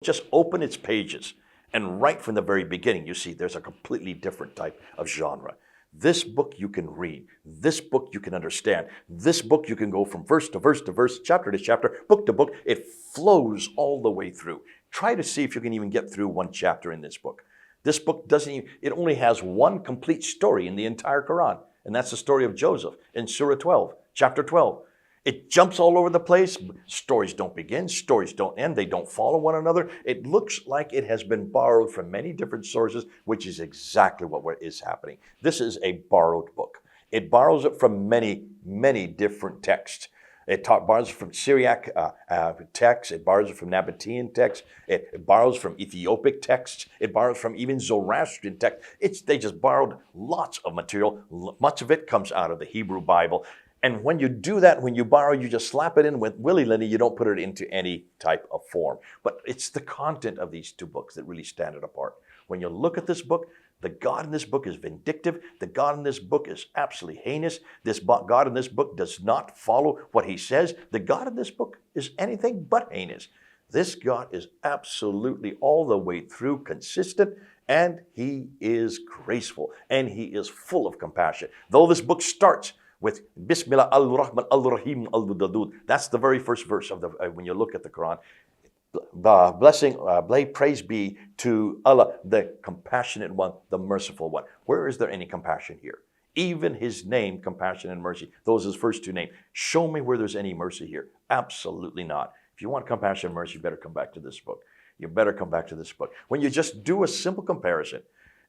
Just open its pages, and right from the very beginning, you see there's a completely different type of genre. This book you can read. This book you can understand. This book you can go from verse to verse to verse, chapter to chapter, book to book. It flows all the way through. Try to see if you can even get through one chapter in this book. This book it only has one complete story in the entire Qur'an, and that's the story of Joseph in Surah 12, chapter 12. It jumps all over the place. Stories don't begin. Stories don't end. They don't follow one another. It looks like it has been borrowed from many different sources, which is exactly what is happening. This is a borrowed book. It borrows it from many, many different texts. It borrows it from Syriac texts. It borrows it from Nabatean texts. It borrows from Ethiopic texts. It borrows from even Zoroastrian texts. They just borrowed lots of material. Much of it comes out of the Hebrew Bible. And when you do that, when you borrow, you just slap it in with willy-nilly. You don't put it into any type of form. But it's the content of these two books that really stand it apart. When you look at this book, the God in this book is vindictive. The God in this book is absolutely heinous. This God in this book does not follow what he says. The God in this book is anything but heinous. This God is absolutely all the way through consistent, and he is graceful, and he is full of compassion. Though this book starts with Bismillah al-Rahman al-Rahim al-Wadud. That's the very first verse of when you look at the Quran. Praise be to Allah, the compassionate one, the merciful one. Where is there any compassion here? Even his name, compassion and mercy, those are his first two names. Show me where there's any mercy here. Absolutely not. If you want compassion and mercy, you better come back to this book. You better come back to this book. When you just do a simple comparison,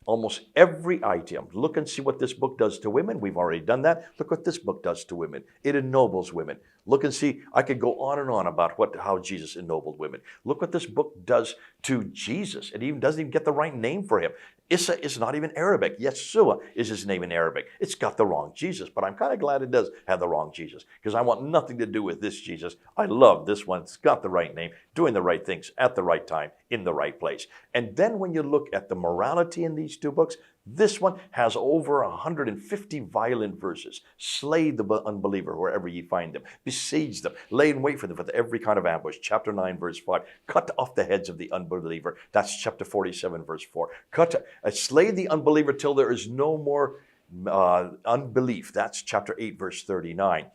almost every item. Look and see what this book does to women. We've already done that. Look what this book does to women. It ennobles women. Look and see. I could go on and on about how Jesus ennobled women. Look what this book does to Jesus. It even doesn't even get the right name for him. Issa is not even Arabic. Yeshua is his name in Arabic. It's got the wrong Jesus, but I'm kind of glad it does have the wrong Jesus, because I want nothing to do with this Jesus. I love this one. It's got the right name, doing the right things at the right time, in the right place. And then when you look at the morality in these two books, this one has over 150 violent verses. Slay the unbeliever wherever ye find them. Besiege them. Lay in wait for them with every kind of ambush. Chapter 9, verse 5. Cut off the heads of the unbeliever. That's chapter 47, verse 4. Slay the unbeliever till there is no more unbelief. That's chapter 8, verse 39.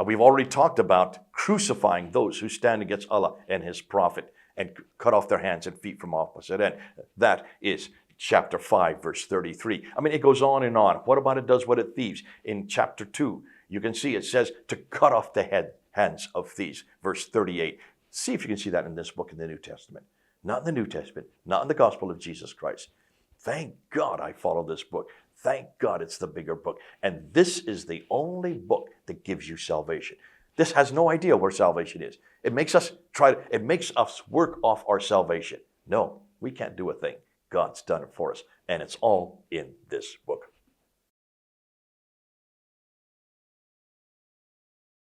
We've already talked about crucifying those who stand against Allah and his prophet and cut off their hands and feet from opposite end. That is chapter 5, verse 33. I mean, it goes on and on. What about it does what it thieves? In chapter 2, you can see it says to cut off the hands of thieves, verse 38. See if you can see that in this book in the New Testament. Not in the New Testament, not in the gospel of Jesus Christ. Thank God I follow this book. Thank God it's the bigger book. And this is the only book that gives you salvation. This has no idea where salvation is. It makes us work off our salvation. No, we can't do a thing. God's done it for us, and it's all in this book.